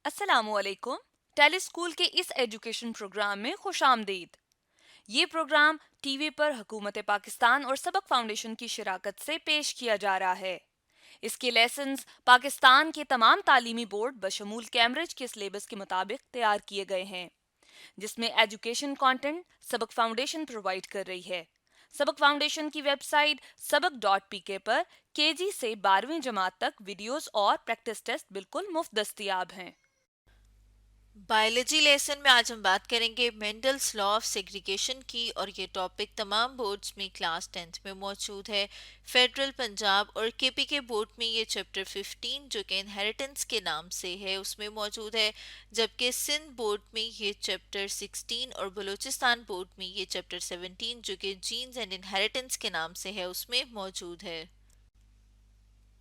अस्सलामुअलैकुम। टेलीस्कूल के इस एजुकेशन प्रोग्राम में खुशामदीद। ये प्रोग्राम टीवी पर हुकूमत पाकिस्तान और सबक फाउंडेशन की शिराकत से पेश किया जा रहा है। इसके लेसन्स पाकिस्तान के तमाम तालीमी बोर्ड बशमूल कैम्ब्रिज के सिलेबस के मुताबिक तैयार किए गए हैं, जिसमें एजुकेशन कंटेंट सबक फाउंडेशन प्रोवाइड कर रही है। सबक फाउंडेशन की वेबसाइट सबक.pk पर केजी से 12वीं जमात तक वीडियोस और प्रैक्टिस टेस्ट बिल्कुल मुफ्त दस्तियाब हैं। बायोलॉजी लेसन में आज हम बात करेंगे मेंडल्स लॉ ऑफ सेग्रीगेशन की, और ये टॉपिक तमाम बोर्ड्स में क्लास 10th में मौजूद है। फेडरल, पंजाब और केपीके बोर्ड में ये चैप्टर 15 जो कि इनहेरिटेंस के नाम से है उसमें मौजूद है, जबकि सिंध बोर्ड में ये चैप्टर 16 और बलूचिस्तान बोर्ड में ये चैप्टर 17 जो कि जीन्स एंड इनहेरिटेंस के नाम से है उसमें मौजूद है।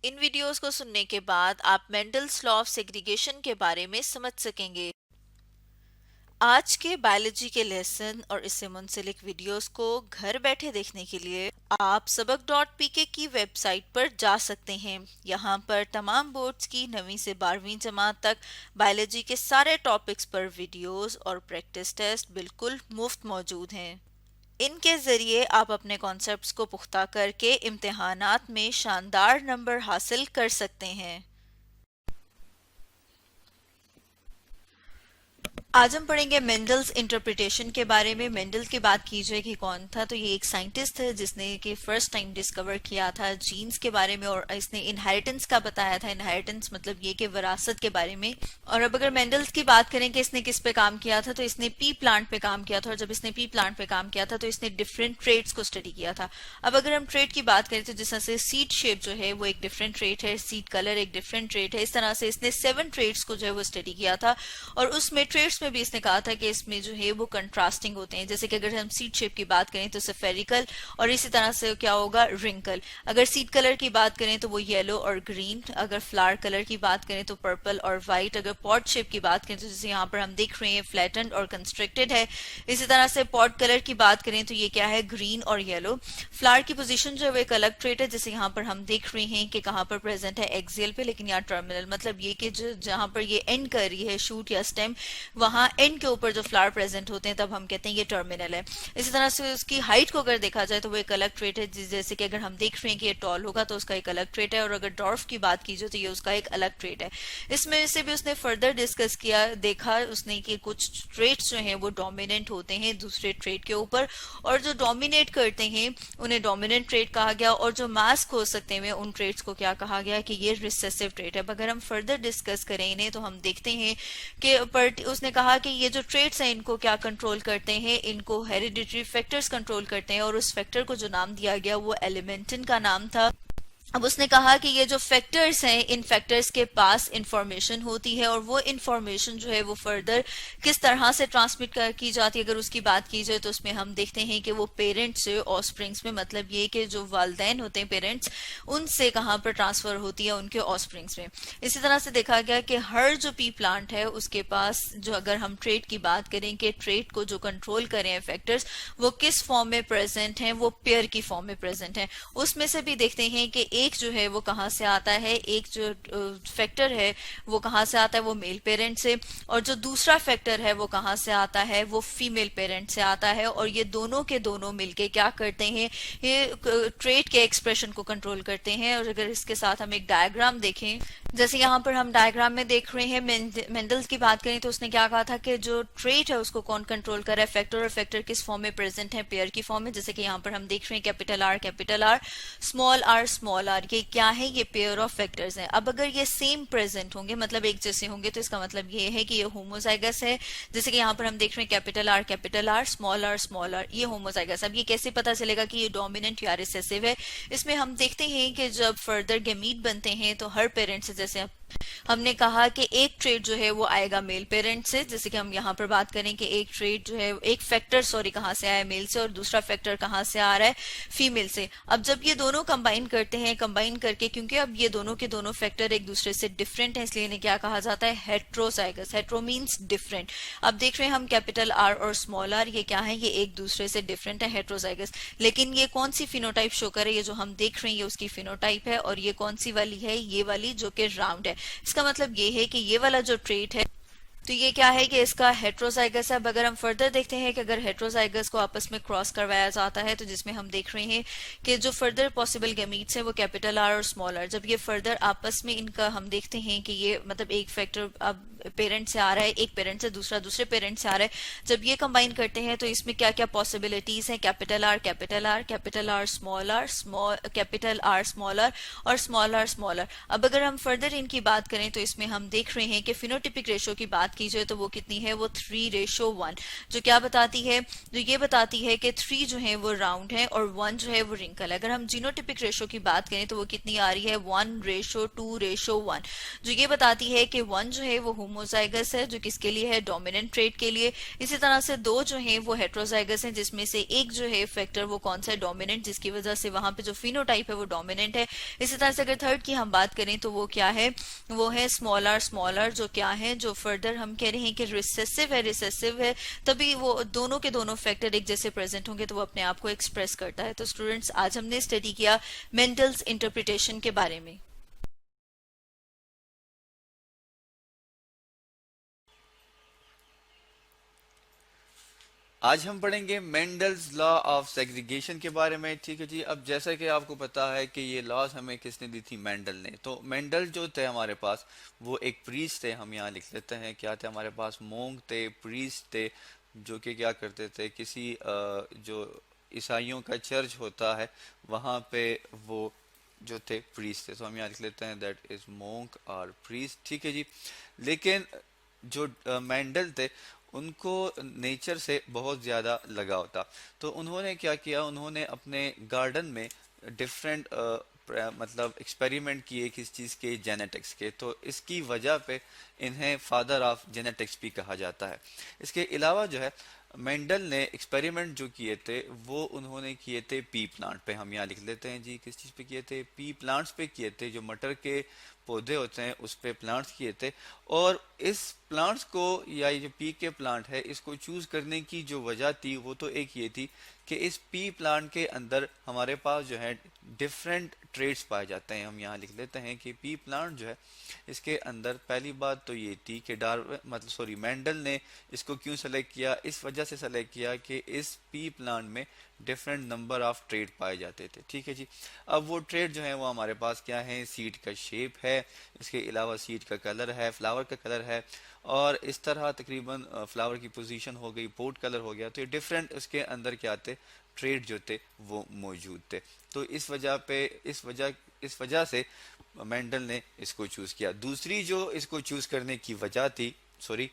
इन वीडियोस को सुनने के बाद आप मेंडल्स लॉ ऑफ सेग्रीगेशन के बारे में समझ सकेंगे। आज के बायोलॉजी के लेसन और इससे मुंसलिक वीडियोस को घर बैठे देखने के लिए आप सबक.pk की वेबसाइट पर जा सकते हैं। यहाँ पर तमाम बोर्ड्स की 9वीं से 12वीं जमात तक बायोलॉजी के सारे टॉपिक्स पर वीडियोस और प्रैक्टिस टेस्ट बिल्कुल मुफ्त मौजूद हैं। इनके ज़रिए आप अपने कॉन्सेप्ट्स को पुख्ता करके इम्तिहानात में शानदार नंबर हासिल कर सकते हैं। आज हम पढ़ेंगे मेंडल्स इंटरप्रिटेशन के बारे में। मेंडल की बात की जाए कि कौन था, तो ये एक साइंटिस्ट है जिसने कि फर्स्ट टाइम डिस्कवर किया था जीन्स के बारे में, और इसने इनहेरिटेंस का बताया था। इनहेरिटेंस मतलब ये कि विरासत के बारे में। और अब अगर मेंडल्स की बात करें कि इसने किस पे काम किया था, तो इसने पी प्लांट पे काम किया था। और जब इसने पी प्लांट पे काम किया था तो इसने डिफरेंट ट्रेड्स को स्टडी किया था। अब अगर हम ट्रेड की बात करें तो जिस तरह से सीड शेप जो है वो एक डिफरेंट ट्रेड है, सीड कलर एक डिफरेंट ट्रेड है। इस तरह से इसने 7 ट्रेड्स को जो है वो स्टडी किया था, और उसमें ट्रेड्स में भी इसने कहा था कि इसमें जो है वो कंट्रास्टिंग होते हैं। जैसे कि अगर हम सीड शेप की बात करें तो स्फेरिकल, और इसी तरह से क्या होगा, रिंकल। अगर सीड कलर की बात करें तो वो येलो और ग्रीन। अगर फ्लावर कलर की बात करें तो पर्पल और व्हाइट। अगर पॉट शेप की बात करें तो जैसे यहाँ पर हम देख रहे हैं फ्लैटेंड और कंस्ट्रक्टेड है। इसी तरह से पॉट कलर की बात करें तो ये क्या है, ग्रीन और येलो। फ्लावर की पोजीशन जो है वो एक अलग ट्रेट है, जैसे यहाँ पर हम देख रहे हैं कि कहाँ पर प्रेजेंट है, एक्सियल पे, लेकिन यहाँ टर्मिनल, मतलब ये कि जहाँ पर ये एंड कर रही है शूट या स्टेम, वहां एंड के ऊपर जो फ्लावर प्रेजेंट होते हैं तब हम कहते हैं ये टर्मिनल है। इसी तरह से उसकी हाइट को अगर देखा जाए तो वो एक अलग ट्रेट है। जैसे कि अगर हम देख रहे हैं कि ये टॉल होगा तो उसका एक अलग ट्रेट है, और अगर डॉर्फ की बात की जाए तो ये उसका एक अलग ट्रेट है। इसमें से भी उसने फर्दर डिस्कस किया, देखा उसने कि कुछ ट्रेट्स जो हैं वो डोमिनेंट होते हैं दूसरे ट्रेट के ऊपर, और जो डोमिनेट करते हैं उन्हें डोमिनेंट ट्रेट कहा गया, और जो मास्क हो सकते हैं उन ट्रेट्स को क्या कहा गया कि ये रिसेसिव ट्रेट है। अगर हम फर्दर डिस्कस करें इन्हें तो हम देखते हैं कि उसने कहा कि ये जो ट्रेट्स हैं इनको क्या कंट्रोल करते हैं, इनको हेरिडिटरी फैक्टर्स कंट्रोल करते हैं, और उस फैक्टर को जो नाम दिया गया वो एलिमेंटिन का नाम था। अब उसने कहा कि ये जो फैक्टर्स हैं, इन फैक्टर्स के पास इंफॉर्मेशन होती है, और वो इंफॉर्मेशन जो है वो फर्दर किस तरह से ट्रांसमिट की जाती है अगर उसकी बात की जाए तो उसमें हम देखते हैं कि वो पेरेंट्स से ऑस्प्रिंग्स में, मतलब ये कि जो वालदैन होते हैं पेरेंट्स, उनसे कहाँ पर ट्रांसफर होती है, उनके ऑस्प्रिंग्स में। इसी तरह से देखा गया कि हर जो पी प्लांट है उसके पास जो, अगर हम ट्रेट की बात करें कि ट्रेट को जो कंट्रोल करें फैक्टर्स, वो किस फॉर्म में प्रेजेंट हैं, वो पेयर की फॉर्म में प्रेजेंट है। उसमें से भी देखते हैं कि एक जो है वो कहाँ से आता है, एक जो फैक्टर है वो कहाँ से आता है, वो मेल पेरेंट से, और जो दूसरा फैक्टर है वो कहाँ से आता है, वो फीमेल पेरेंट से आता है। और ये दोनों के दोनों मिलके क्या करते हैं, ये ट्रेट के एक्सप्रेशन को कंट्रोल करते हैं। और अगर इसके साथ हम एक डायग्राम देखें, जैसे यहाँ पर हम डायग्राम में देख रहे हैं, मेंडल्स की बात करें तो उसने क्या कहा था कि जो ट्रेट है उसको कौन कंट्रोल कर रहा है, फैक्टर, और फैक्टर किस फॉर्म में प्रेजेंट है, पेयर की फॉर्म में। जैसे कि यहाँ पर हम देख रहे हैं capital R, small R, small R, ये क्या है, ये पेयर ऑफ फैक्टर्स हैं। अब अगर ये सेम प्रेजेंट होंगे, मतलब एक जैसे होंगे, तो इसका मतलब ये है कि ये होमोजाइगस है। जैसे कि यहाँ पर हम देख रहे हैं कैपिटल आर, स्मॉल आर, ये होमोजाइगस। अब ये कैसे पता चलेगा कि ये डोमिनेंट या रिसेसिव है? इसमें हम देखते हैं कि जब फर्दर गैमीट बनते हैं तो हर पेरेंट से, जैसे हमने कहा कि एक ट्रेट जो है वो आएगा मेल पेरेंट से, जैसे कि हम यहाँ पर बात करें कि एक ट्रेट जो है, एक फैक्टर सॉरी कहाँ से आया, मेल से, और दूसरा फैक्टर कहाँ से आ रहा है, फीमेल से। अब जब ये दोनों कंबाइन करते हैं, कंबाइन करके, क्योंकि अब ये दोनों के दोनों फैक्टर एक दूसरे से डिफरेंट है, इसलिए इन्हें क्या कहा जाता है, हेट्रोजाइगस। Hetero means different. अब देख रहे हैं हम कैपिटल आर और स्मॉल आर, ये क्या है, ये एक दूसरे से डिफरेंट है, हेट्रोजाइगस। लेकिन ये कौन सी फिनोटाइप शो कर है, ये जो हम देख रहे हैं ये उसकी फिनोटाइप है, और ये कौन सी वाली है, ये वाली जो कि राउंड है। इसका मतलब ये है कि ये वाला जो ट्रेट है तो ये क्या है कि इसका हेट्रोजाइगस है। अब अगर हम फर्दर देखते हैं कि अगर हेट्रोजाइगस को आपस में क्रॉस करवाया जाता है तो जिसमें हम देख रहे हैं कि जो फर्दर पॉसिबल गैमीट्स हैं वो कैपिटल आर और स्मॉल आर, जब ये फर्दर आपस में इनका हम देखते हैं कि ये मतलब एक फैक्टर अब पेरेंट से आ रहा है, एक पेरेंट से दूसरा दूसरे पेरेंट से आ रहा है, जब ये कंबाइन करते हैं तो इसमें क्या क्या पॉसिबिलिटीज हैं, capital R capital R, capital R small capital R small R और स्मॉल आर स्मॉल आर। अब अगर हम फर्दर इनकी बात करें तो इसमें हम देख रहे हैं कि फिनोटिपिक रेशो की बात की जाए तो वो कितनी है, वो 3:1, जो क्या बताती है, जो ये बताती है कि 3 जो है वो राउंड है और 1 जो है वो रिंकल है। अगर हम जीनोटिपिक रेशो की बात करें तो वो कितनी आ रही है, 1:2:1, जो ये बताती है कि 1 जो है वो होमोजाइगस है, जो किसके लिए है, डोमिनेंट ट्रेट के लिए। इसी तरह से 2 जो है वो हेट्रोजाइगस है, जिसमें से एक जो है फैक्टर वो कौन सा है, डोमिनेंट, जिसकी वजह से वहां पे जो फिनोटाइप है वो डोमिनेंट है। इसी तरह से अगर थर्ड की हम बात करें तो वो क्या है, वो है स्मॉल आर, जो क्या है, जो फर्दर हम कह रहे हैं कि रिसेसिव है, तभी वो दोनों के दोनों फैक्टर एक जैसे प्रेजेंट होंगे तो वो अपने आप को एक्सप्रेस करता है। तो स्टूडेंट्स, आज हमने स्टडी किया मेंडल्स इंटरप्रिटेशन के बारे में। आज हम पढ़ेंगे मेंडल्स लॉ ऑफ सेग्रीगेशन के बारे में। ठीक है जी। अब जैसा कि आपको पता है कि ये लॉज हमें किसने दी थी, मेंडल ने। तो मेंडल जो थे हमारे पास, वो एक प्रीस्ट थे। हम यहाँ लिख लेते हैं क्या थे हमारे पास, मोंग थे, प्रीस्ट थे, जो कि क्या करते थे, किसी जो ईसाइयों का चर्च होता है वहाँ पे वो जो थे प्रीस्ट थे। तो हम यहाँ लिख लेते हैं दैट इज मोंक और प्रीस्ट। ठीक है जी। लेकिन जो मेंडल थे उनको नेचर से बहुत ज़्यादा लगाव था। तो उन्होंने क्या किया, उन्होंने अपने गार्डन में डिफरेंट मतलब एक्सपेरिमेंट किए किस चीज़ के, जेनेटिक्स के। तो इसकी वजह पे इन्हें फादर ऑफ जेनेटिक्स भी कहा जाता है। इसके अलावा जो है मेंडल ने एक्सपेरिमेंट जो किए थे वो उन्होंने किए थे पी प्लांट पे। हम यहाँ लिख लेते हैं जी किस चीज़ पे किए थे, पी प्लांट्स पे किए थे। जो मटर के पौधे होते हैं उस पे प्लांट्स किए थे। और इस प्लांट्स को, या ये जो पी के प्लांट है, इसको चूज करने की जो वजह थी वो तो एक ये थी कि इस पी प्लांट के अंदर हमारे पास जो है डिफरेंट ट्रेड्स पाए जाते हैं। हम यहाँ लिख लेते हैं कि पी प्लांट जो है इसके अंदर पहली बात तो ये थी कि मेंडल ने इसको क्यों सेलेक्ट किया, इस वजह से सेलेक्ट किया कि इस पी प्लांट में डिफरेंट नंबर ऑफ ट्रेड पाए जाते थे। ठीक है जी। अब वो ट्रेड जो है वो हमारे पास क्या है, सीड का शेप है, इसके अलावा सीड का कलर है, फ्लावर का कलर है, और इस तरह तकरीबन फ्लावर की पोजीशन हो गई, पोट कलर हो गया। तो ये डिफरेंट उसके अंदर क्या थे, ट्रेड जो थे वो मौजूद थे। तो इस वजह से मेंडल ने इसको चूज किया। दूसरी जो इसको चूज करने की वजह थी, सॉरी,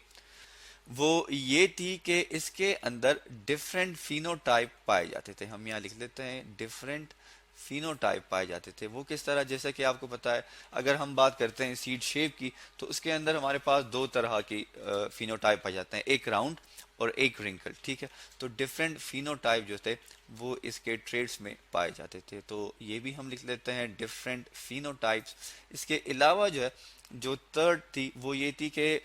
वो ये थी कि इसके अंदर डिफरेंट फिनोटाइप पाए जाते थे। हम यहाँ लिख लेते हैं डिफरेंट फिनोटाइप पाए जाते थे। वो किस तरह, जैसा कि आपको पता है, अगर हम बात करते हैं सीड शेप की तो उसके अंदर हमारे पास दो तरह की फिनोटाइप पाए जाते हैं, एक राउंड और एक रिंकल। ठीक है। तो डिफरेंट फिनोटाइप जो थे वो इसके ट्रेड्स में पाए जाते थे। तो ये भी हम लिख लेते हैं डिफरेंट फिनोटाइप्स। इसके अलावा जो है, जो थर्ड थी वो ये थी कि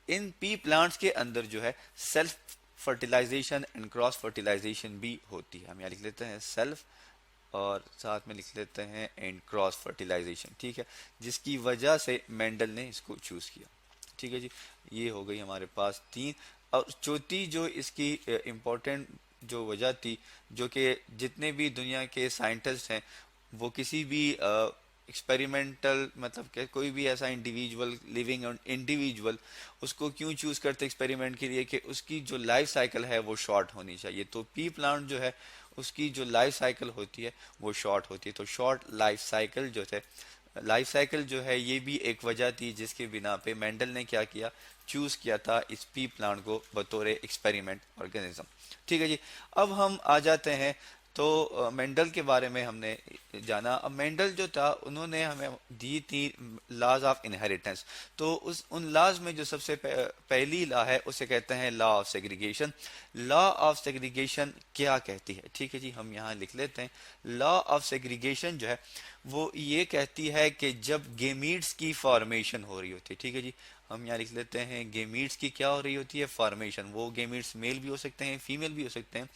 इन पी प्लांट्स के अंदर जो है self fertilization and cross fertilization भी होती है। हम यहाँ लिख लेते हैं सेल्फ और साथ में लिख लेते हैं एंड क्रॉस फर्टिलाइजेशन। ठीक है। जिसकी वजह से मेंडल ने इसको चूज किया। ठीक है जी। ये हो गई हमारे पास तीन। और चौथी जो इसकी इम्पोर्टेंट जो वजह थी, जो कि जितने भी दुनिया के साइंटिस्ट हैं वो किसी भी एक्सपेरिमेंटल, मतलब कि कोई भी ऐसा इंडिविजुअल, लिविंग इंडिविजुअल, उसको क्यों चूज करते एक्सपेरिमेंट के लिए कि उसकी जो लाइफ साइकिल है वो शॉर्ट होनी चाहिए। तो पी प्लांट जो है उसकी जो लाइफ साइकिल होती है वो शॉर्ट होती है। तो शॉर्ट लाइफ साइकिल जो है ये भी एक वजह थी जिसके बिना पे मेंडल ने क्या किया, चूज किया था इस पी प्लांट को बतौर एक्सपेरिमेंट ऑर्गेनिज्म। ठीक है जी। अब हम आ जाते हैं, तो मेंडल के बारे में हमने जाना। अब मेंडल जो था उन्होंने हमें दी थी लॉज ऑफ इनहेरिटेंस। तो उस उन लॉज में जो सबसे पहली लॉ है उसे कहते हैं law of segregation. Law of segregation क्या कहती है? ठीक है जी। हम यहाँ लिख लेते हैं लॉ ऑफ सेग्रीगेशन जो है वो ये कहती है कि जब गेमीट्स की फॉर्मेशन हो रही होती है, ठीक है जी, हम यहाँ लिख लेते हैं गेमीट्स की क्या हो रही होती है, फॉर्मेशन। वो गेमीट्स मेल भी हो सकते हैं, फीमेल भी हो सकते हैं।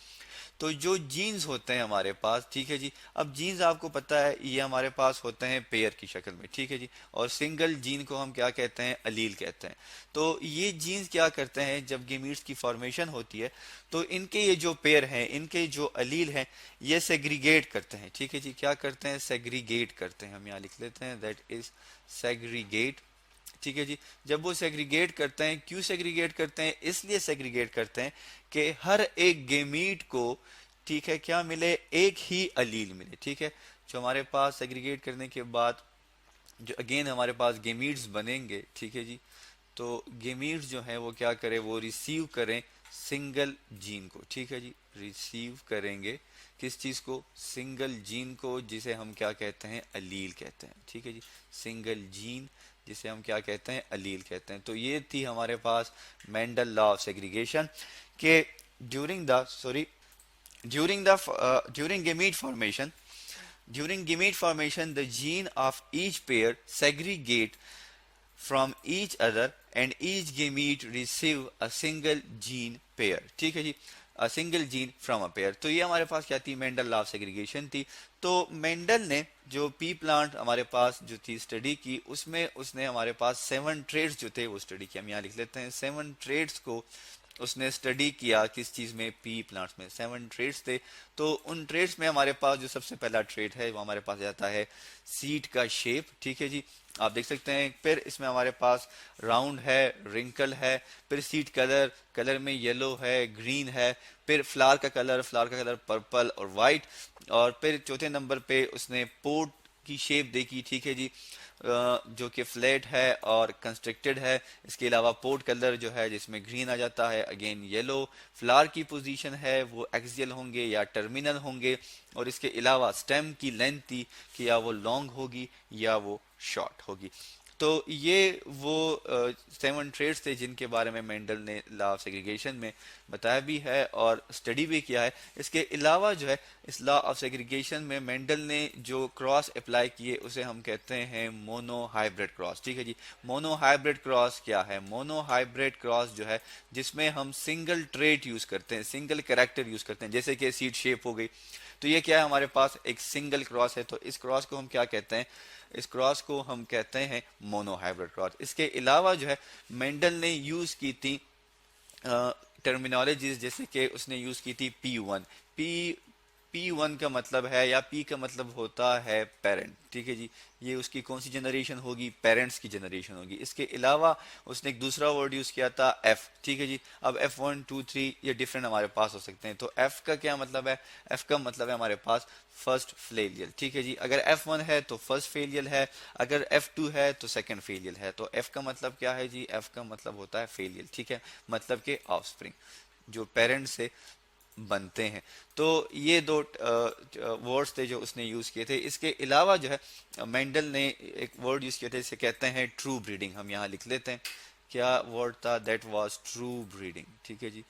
तो जो जीन्स होते हैं हमारे पास, ठीक है जी, अब जीन्स आपको पता है ये हमारे पास होते हैं पेयर की शक्ल में, ठीक है जी, और सिंगल जीन को हम क्या कहते हैं, अलील कहते हैं। तो ये जीन्स क्या करते हैं, जब गेमीट्स की फॉर्मेशन होती है तो इनके ये जो पेयर हैं, इनके जो अलील हैं, ये सेग्रीगेट करते हैं, ठीक है जी, क्या करते हैं, सेग्रीगेट करते हैं। हम यहाँ लिख लेते हैं दैट इज सेग्रीगेट, ठीक है जी। जब वो सेग्रीगेट करते हैं, क्यों सेग्रीगेट करते हैं, इसलिए सेग्रीगेट करते हैं कि हर एक गेमीट को, ठीक है, क्या मिले, एक ही अलील मिले, ठीक है। जो हमारे पास सेग्रीगेट करने के बाद जो अगेन हमारे पास गेमीट्स बनेंगे, ठीक है जी, तो गेमीट्स जो हैं वो क्या करें, वो रिसीव करें सिंगल जीन को, ठीक है जी, रिसीव करेंगे किस चीज को, सिंगल जीन को, जिसे हम क्या कहते हैं, अलील कहते हैं, ठीक है जी, सिंगल जीन जिसे हम क्या कहते हैं, अलील कहते हैं। तो ये थी हमारे पास मेंडल लॉ ऑफ सेग्रीगेशन के during gamete formation, the gene of each pair segregate from each other and each gamete receive a single gene pair, ठीक है जी, a single gene from a pair। तो ये हमारे पास क्या थी, मेंडल लॉ ऑफ सेग्रीगेशन थी। तो मेंडल ने जो पी प्लांट हमारे पास जो थी स्टडी की, उसमें उसने हमारे पास 7 ट्रेड्स जो थे वो स्टडी किया। हम यहाँ लिख लेते हैं 7 ट्रेड्स को उसने स्टडी किया, किस चीज में, पी प्लांट्स में 7 ट्रेड्स थे। तो उन ट्रेड्स में हमारे पास जो सबसे पहला ट्रेड है वो हमारे पास आता है सीड का शेप, ठीक है जी, आप देख सकते हैं। फिर इसमें हमारे पास राउंड है, रिंकल है, फिर सीड कलर, कलर में येलो है, ग्रीन है, फिर फ्लावर का कलर पर्पल और वाइट, और फिर चौथे नंबर पे उसने पोर्ट की शेप देखी, ठीक है जी, जो कि फ्लैट है और कंस्ट्रक्टेड है। इसके अलावा पोर्ट कलर जो है जिसमें ग्रीन आ जाता है, अगेन येलो। फ्लावर की पोजीशन है वो एक्सियल होंगे या टर्मिनल होंगे, और इसके अलावा स्टेम की लेंथ थी कि या वो लॉन्ग होगी या वो शॉर्ट होगी। तो ये वो 7 ट्रेड्स थे जिनके बारे में मेंडल ने लॉ ऑफ सेग्रीगेशन में बताया भी है और स्टडी भी किया है। इसके अलावा जो है इस लॉ ऑफ सेग्रीगेशन में मेंडल ने जो क्रॉस अप्लाई किए उसे हम कहते हैं मोनो हाइब्रिड क्रॉस, ठीक है जी। मोनो हाइब्रिड क्रॉस क्या है, मोनो हाइब्रिड क्रॉस जो है जिसमें हम सिंगल ट्रेट यूज करते हैं, सिंगल कैरेक्टर यूज करते हैं, जैसे कि सीड शेप हो गई। तो ये क्या है, हमारे पास एक सिंगल क्रॉस है। तो इस क्रॉस को हम क्या कहते हैं, इस क्रॉस को हम कहते हैं मोनो हाइब्रिड क्रॉस। इसके अलावा जो है मेंडल ने यूज की थी टर्मिनोलॉजीज, जैसे कि उसने यूज की थी P1। P1 का मतलब है, या P का मतलब होता है पेरेंट, ठीक है जी। ये उसकी कौन सी जनरेशन होगी, पेरेंट्स की जनरेशन होगी। इसके अलावा उसने एक दूसरा वर्ड यूज किया था F, ठीक है जी। अब F1 2 3 ये डिफरेंट हमारे पास हो सकते हैं। तो F का क्या मतलब है, F का मतलब है हमारे पास फर्स्ट फेलियल, ठीक है जी। अगर F1 है तो फर्स्ट फेलियल है, अगर F2 है तो सेकंड फेलियल है। तो F का मतलब क्या है जी, F का मतलब होता है फेलियल, ठीक है, मतलब के ऑफस्प्रिंग जो पेरेंट से बनते हैं। तो ये दो वर्ड्स थे जो उसने यूज किए थे। इसके अलावा जो है मेंडल ने एक वर्ड यूज किया था जिसे कहते हैं ट्रू ब्रीडिंग। हम यहाँ लिख लेते हैं क्या वर्ड था, दैट वाज ट्रू ब्रीडिंग, ठीक है जी।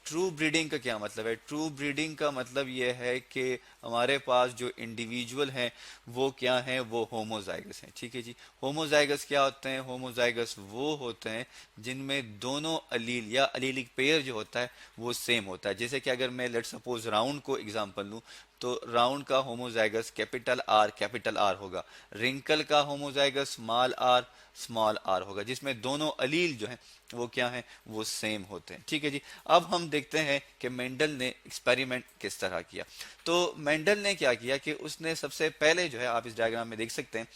ट्रू ब्रीडिंग का क्या मतलब है, ट्रू ब्रीडिंग का मतलब ये है कि हमारे पास जो इंडिविजुअल हैं वो क्या हैं, वो होमोजाइगस हैं, ठीक है जी। होमोजाइगस क्या होते हैं, होमोजाइगस वो होते हैं जिनमें दोनों अलील या अलीलिक पेयर जो होता है वो सेम होता है। जैसे कि अगर मैं लेट सपोज राउंड को एग्जांपल लूं तो राउंड का होमोजाइगस कैपिटल आर होगा, रिंकल का होमोजाइगस स्मॉल आर होगा, जिसमें दोनों अलील जो हैं वो क्या हैं, वो सेम होते हैं, ठीक है जी। अब हम देखते हैं कि मेंडल ने एक्सपेरिमेंट किस तरह किया। तो मेंडल ने क्या किया कि उसने सबसे पहले जो है, आप इस डायग्राम में देख सकते हैं,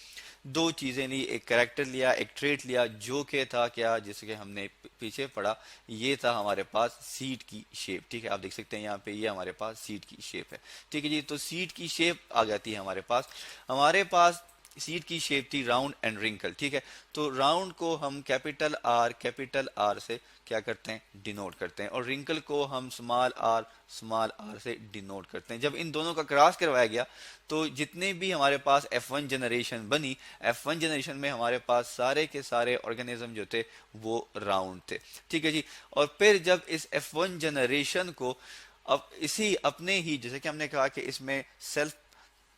दो चीजें ली, एक कैरेक्टर लिया, एक ट्रेट लिया, जो कि था क्या, जिसके हमने पीछे पढ़ा, ये था हमारे पास सीड की शेप, ठीक है। आप देख सकते हैं यहाँ पे ये हमारे पास सीड की शेप है, ठीक है जी। तो सीड की शेप आ जाती है हमारे पास सीड की शेप थी राउंड एंड रिंकल, ठीक है। तो राउंड को हम कैपिटल आर से क्या करते हैं, डिनोट करते हैं, और रिंकल को हम स्मॉल आर से डिनोट करते हैं। जब इन दोनों का क्रॉस करवाया गया तो जितने भी हमारे पास F1 जनरेशन बनी, F1 जनरेशन में हमारे पास सारे के सारे ऑर्गेनिज्म जो थे वो राउंड थे, ठीक है जी। और फिर जब इस F1 जनरेशन को अब इसी अपने ही, जैसे कि हमने कहा कि इसमें सेल्फ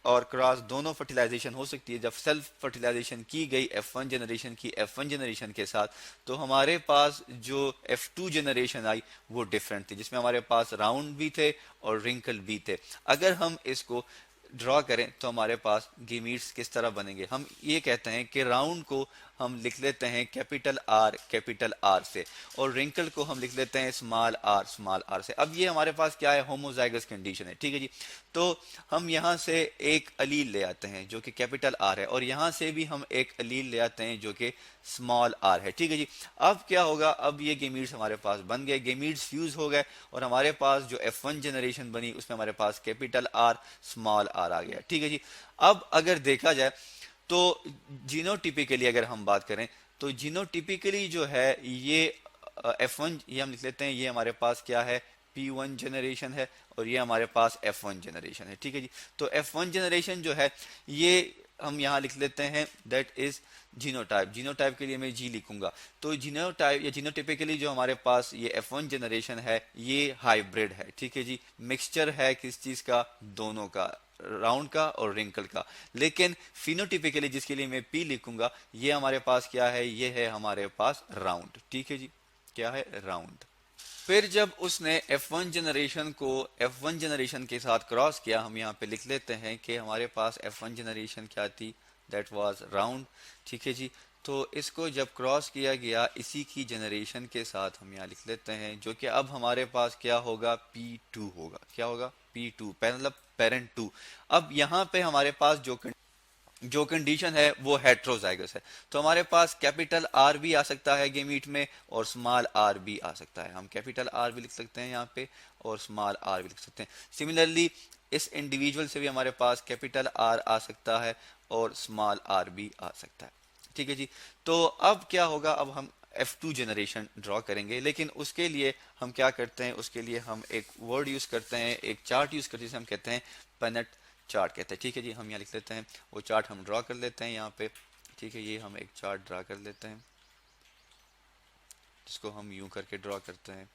और क्रॉस दोनों फर्टिलाइजेशन हो सकती है। जब सेल्फ फर्टिलाइजेशन की गई F1 जनरेशन की F1 जनरेशन के साथ, तो हमारे पास जो F2 जनरेशन आई वो डिफरेंट थी, जिसमें हमारे पास राउंड भी थे और रिंकल भी थे। अगर हम इसको ड्रॉ करें तो हमारे पास गेमीट्स किस तरह बनेंगे। हम ये कहते हैं कि राउंड को हम लिख लेते हैं कैपिटल आर से, और रिंकल को हम लिख लेते हैं स्मॉल आर से। अब ये हमारे पास क्या है, होमोजाइगस कंडीशन है, ठीक है जी। तो हम यहाँ से एक अलील ले आते हैं जो कि कैपिटल आर है, और यहाँ से भी हम एक अलील ले आते हैं जो कि स्मॉल आर है, ठीक है जी। अब क्या होगा, अब ये गेमीट्स हमारे पास बन गए, गेमीट्स फ्यूज हो गए, और हमारे पास जो F1 जनरेशन बनी उसमें हमारे पास कैपिटल आर स्मॉल आर आ गया, ठीक है जी। अब अगर देखा जाए तो जीनोटिपिकली अगर हम बात करें तो जीनोटिपिकली जो है ये F1 ये हम लिख लेते हैं, ये हमारे पास क्या है, P1 जनरेशन है, और ये हमारे पास F1 जनरेशन है, ठीक है जी। तो F1 जनरेशन जो है ये हम यहाँ लिख लेते हैं दैट इज जीनोटाइप। जीनोटाइप के लिए मैं जी लिखूंगा। तो जीनोटाइप या जीनोटिपिकली जो हमारे पास ये F1 जनरेशन है ये हाइब्रिड है, ठीक है जी। मिक्सचर है किस चीज का, दोनों का, राउंड का और रिंकल का। लेकिन फिनोटिपिकली जिसके लिए मैं पी लिखूंगा, ये हमारे पास क्या है, ये है हमारे पास राउंड, ठीक है जी। क्या है, राउंड। फिर जब उसने F1 जनरेशन को F1 जनरेशन के साथ क्रॉस किया, हम यहाँ पे लिख लेते हैं कि हमारे पास F1 जनरेशन क्या थी, दैट वाज राउंड, ठीक है जी। तो इसको जब क्रॉस किया गया इसी की जनरेशन के साथ, हम यहाँ लिख लेते हैं, जो कि अब हमारे पास क्या होगा, P2 होगा। क्या होगा, P2, मतलब पेरेंट 2। अब यहाँ पे हमारे पास जो कंडीशन है वो हेट्रोजाइगस है, तो हमारे पास कैपिटल आर भी आ सकता है गेमीट में और स्मॉल आर भी आ सकता है। हम कैपिटल आर भी लिख सकते हैं यहाँ पे और स्मॉल आर भी लिख सकते हैं। सिमिलरली इस इंडिविजुअल से भी हमारे पास कैपिटल आर आ सकता है और स्मॉल आर भी आ सकता है, ठीक है जी। तो अब क्या होगा, अब हम F2 जनरेशन ड्रॉ करेंगे, लेकिन उसके लिए हम क्या करते हैं, उसके लिए हम एक वर्ड यूज करते हैं, एक चार्ट यूज करते हैं जिसे हम कहते हैं पेनेट चार्ट कहते हैं, ठीक है जी। हम यहाँ लिख लेते हैं, वो चार्ट हम ड्रॉ कर लेते हैं यहाँ पे, ठीक है। ये हम एक चार्ट ड्रॉ कर लेते हैं जिसको हम यूं करके ड्रॉ करते हैं।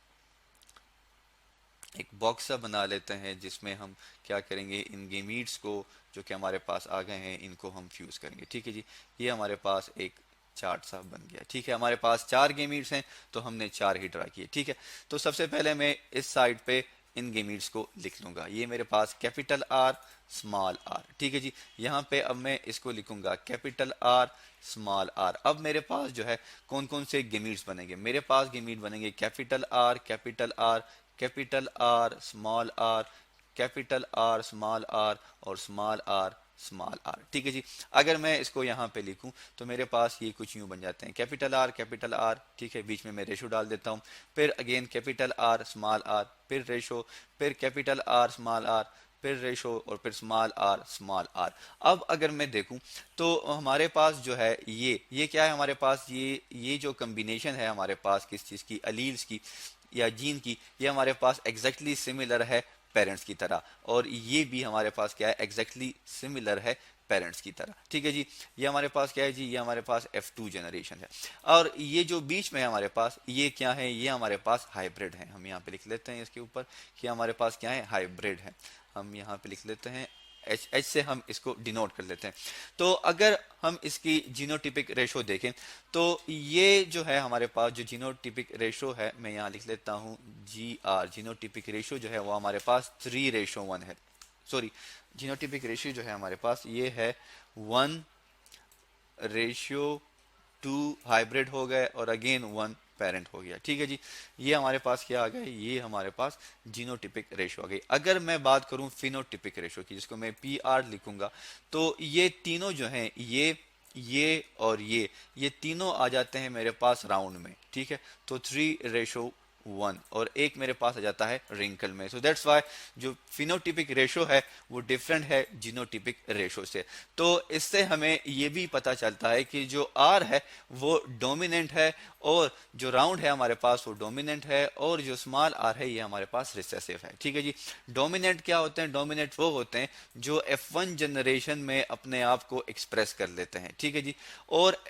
एक बॉक्स सा बना लेते हैं जिसमें हम क्या करेंगे, इन गेमीट्स को जो कि हमारे पास आ गए हैं इनको हम फ्यूज करेंगे, ठीक है जी। ये हमारे पास एक चार्ट सा बन गया, ठीक है। हमारे पास 4 गेमीट्स हैं तो हमने 4 ही ड्रा किए, ठीक है। तो सबसे पहले मैं इस साइड पे इन गेमीट्स को लिख लूंगा। ये मेरे पास कैपिटल आर स्मॉल आर, ठीक है जी। यहाँ पे अब मैं इसको लिखूंगा कैपिटल आर स्मॉल आर। अब मेरे पास जो है कौन कौन से गेमीट्स बनेंगे, मेरे पास गेमीट बनेंगे capital R capital R capital R small R capital R small R और स्मॉल आर, ठीक है जी। अगर मैं इसको यहाँ पे लिखूं तो मेरे पास ये कुछ यूं बन जाते हैं, कैपिटल आर, ठीक है, बीच में मैं रेशो डाल देता हूँ, फिर again capital R small R, फिर रेशो, फिर कैपिटल आर स्मॉल आर, फिर रेशो और फिर स्मॉल आर। अब अगर मैं देखूं तो हमारे पास जो है ये क्या है, हमारे पास ये जो कम्बिनेशन है हमारे पास किस चीज की, अलील्स की या जीन की, ये हमारे पास एग्जैक्टली सिमिलर है पेरेंट्स की तरह, और ये भी हमारे पास क्या है, एग्जैक्टली सिमिलर है पेरेंट्स की तरह, ठीक है जी। ये हमारे पास क्या है जी, ये हमारे पास F2 जनरेशन है। और ये जो बीच में है हमारे पास, ये क्या है, ये हमारे पास हाइब्रिड है। हम यहाँ पे लिख लेते हैं इसके ऊपर कि हमारे पास क्या है, हाइब्रिड है। हम यहाँ पे लिख लेते हैं एच से हम इसको डिनोट कर लेते हैं। तो अगर हम इसकी जीनोटिपिक रेशो देखें तो ये जो है हमारे पास जो जीनोटिपिक रेशो है, मैं यहाँ लिख लेता हूँ GR, जीनोटिपिक रेशो जो है वो हमारे पास 3:1 है। सॉरी, जीनोटिपिक रेशियो जो है हमारे पास ये है 1:2, हाइब्रिड हो गए और अगेन 1 पेरेंट हो गया, ठीक है जी। ये हमारे पास क्या आ गया, ये हमारे पास जीनोटिपिक रेशो आ गई। अगर मैं बात करूं फिनोटिपिक रेशो की, जिसको मैं PR लिखूंगा, तो ये तीनों जो हैं, ये और ये तीनों आ जाते हैं मेरे पास राउंड में, ठीक है। तो 3:1 और एक मेरे पास आ जाता है रिंकल में। सो दैट्स वाई जो फिनोटिपिक रेशो है वो डिफरेंट है जीनोटिपिक रेशो से। तो इससे हमें ये भी पता चलता है कि जो R है वो डोमिनेंट है और जो राउंड है हमारे पास वो डोमिनेंट है, और जो स्मॉल r है ये हमारे पास रिसेसिव है, ठीक है जी। डोमिनेंट क्या होते हैं, डोमिनेंट वो होते हैं जो F1 जनरेशन में अपने आप को एक्सप्रेस कर लेते हैं, ठीक है जी। और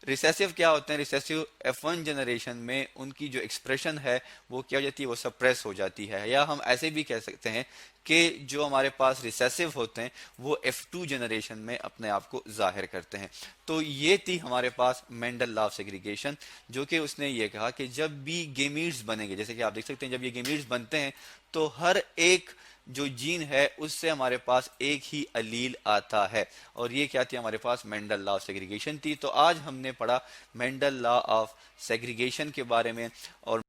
रिसेसिव क्या होते हैं, रिसेसिव F1 जनरेशन में उनकी जो एक्सप्रेशन है वो क्या हो जाती है, वो सप्रेस हो जाती है। या हम ऐसे भी कह सकते हैं कि जो हमारे पास रिसेसिव होते हैं वो F2 जनरेशन में अपने आप को जाहिर करते हैं। तो ये थी हमारे पास मेंडल लॉ ऑफ सेग्रीगेशन, जो कि उसने ये कहा कि जब भी गेमीट्स बनेंगे, जैसे कि आप देख सकते हैं जब ये गेमीट्स बनते हैं तो हर एक जो जीन है उससे हमारे पास एक ही अलील आता है, और ये क्या थी हमारे पास मेंडल लॉ ऑफ सेग्रीगेशन थी। तो आज हमने पढ़ा मेंडल लॉ ऑफ सेग्रीगेशन के बारे में, और